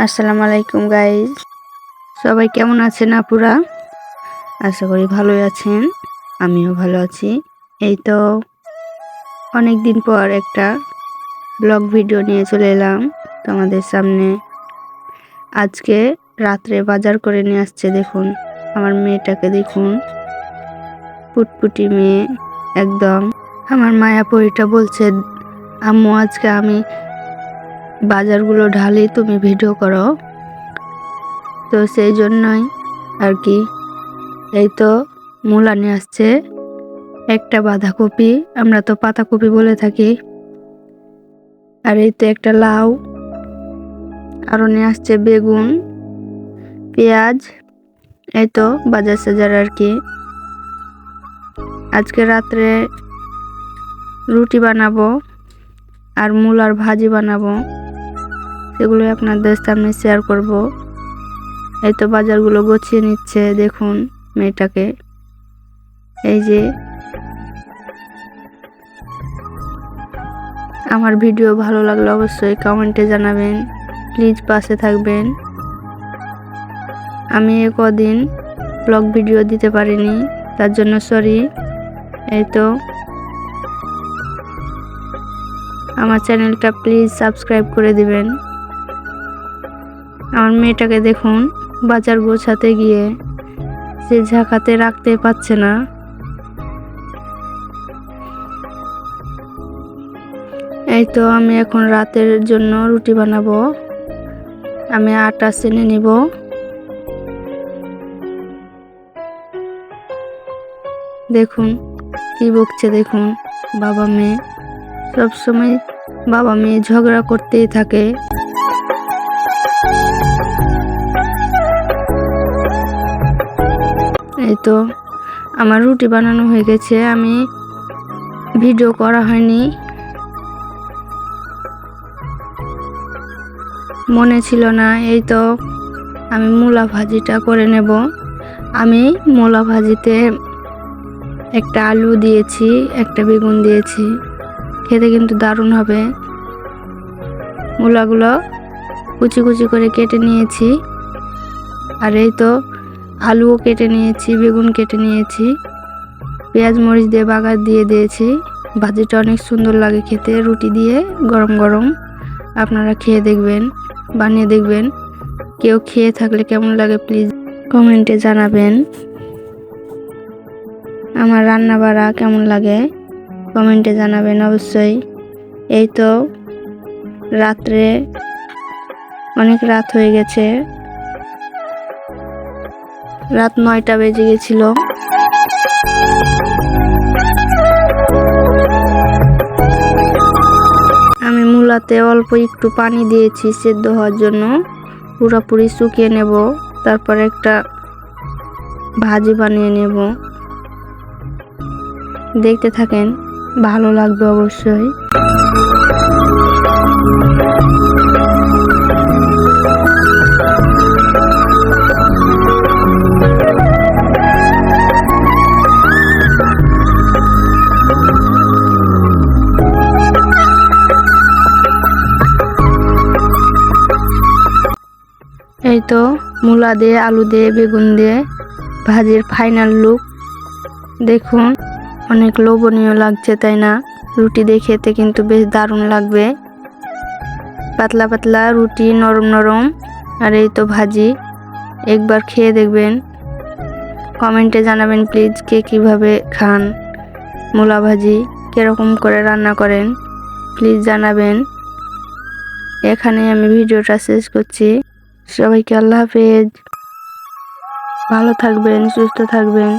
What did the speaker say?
আসসালামু আলাইকুম গাইজ, সবাই কেমন আছেন আপুরা? আশা করি ভালোই আছেন, আমিও ভালো আছি। এই তো অনেক দিন পর একটা ব্লগ ভিডিও নিয়ে চলে এলাম তোমাদের সামনে। আজকে রাত্রে বাজার করে নিয়ে আসছে। দেখুন আমার মেয়েটাকে, দেখুন পুটপুটি মেয়ে একদম। আমার মায়াপরীটা বলছে, আম্মু আজকে আমি বাজারগুলো ঢালি, তুমি ভিডিও করো। তো সেই জন্যই আর কি। এই তো মূলা নিয়ে আসছে, একটা বাঁধাকপি, আমরা তো পাতাকপি বলে থাকি, আর এই তো একটা লাউ, আরো নিয়ে আসছে বেগুন, পেঁয়াজ। এই তো বাজার সাজার আর কি। আজকে রাত্রে রুটি বানাবো আর মূলার ভাজি বানাবো, সেগুলো আপনাদের সামনে শেয়ার করব। এই তো বাজারগুলো গুছিয়ে নিচ্ছে, দেখুন মেয়েটাকে। এই যে আমার ভিডিও ভালো লাগলে অবশ্যই কমেন্টে জানাবেন, প্লিজ পাশে থাকবেন। আমি কদিন ব্লগ ভিডিও দিতে পারিনি, তার জন্য সরি। এই তো আমার চ্যানেলটা প্লিজ সাবস্ক্রাইব করে দিবেন। আমার মেয়েটাকে দেখুন বাজার গোছাতে গিয়ে সে ঝাঁকাতে রাখতে পারছে না। এই তো আমি এখন রাতের জন্য রুটি বানাবো। আমি আটা সেনে নিব। দেখুন কি বকছে, দেখুন বাবা মেয়ে, সবসময় বাবা মেয়ে ঝগড়া করতেই থাকে। এই তো আমার রুটি বানানো হয়ে গেছে, আমি ভিডিও করা হয়নি, মনে ছিল না। এই তো আমি মূলা ভাজিটা করে নেব। আমি মূলা ভাজিতে একটা আলু দিয়েছি, একটা বেগুন দিয়েছি, খেতে কিন্তু দারুণ হবে। মূলাগুলো কুচি কুচি করে কেটে নিয়েছি, আর এই তো আলুও কেটে নিয়েছি, বেগুন কেটে নিয়েছি, পেঁয়াজ মরিচ দিয়ে বাগার দিয়ে দিয়েছি। ভাজিটা অনেক সুন্দর লাগে খেতে, রুটি দিয়ে গরম গরম। আপনারা খেয়ে দেখবেন, বানিয়ে দেখবেন। কেউ খেয়ে থাকলে কেমন লাগে প্লিজ কমেন্টে জানাবেন। আমার রান্না বাড়া কেমন লাগে কমেন্টে জানাবেন অবশ্যই। এই তো রাত্রে অনেক রাত হয়ে গেছে, রাত 9টা বেজে গেছিল। আমি মূলাতে অল্প একটু পানি দিয়েছি সেদ্ধ হওয়ার জন্য, পুরোপুরি শুকিয়ে নেব, তারপর একটা ভাজি বানিয়ে নেব। দেখতে থাকেন, ভালো লাগবে অবশ্যই। এই তো মূলা দিয়ে, আলু দিয়ে, বেগুন দিয়ে ভাজির ফাইনাল লুক দেখুন। অনেক লোভনীয় লাগছে, তাই না? রুটি দিয়ে খেতে কিন্তু বেশ দারুণ লাগবে। পাতলা পাতলা রুটি, নরম নরম, আর এই তো ভাজি। একবার খেয়ে দেখবেন, কমেন্টে জানাবেন প্লিজ কে কিভাবে খান মূলা ভাজি, কিরকম করে রান্না করেন প্লিজ জানাবেন। এখানে আমি ভিডিওটা শেষ করছি। সবাইকে আল্লাহ হাফেজ, ভালো থাকবেন, সুস্থ থাকবেন।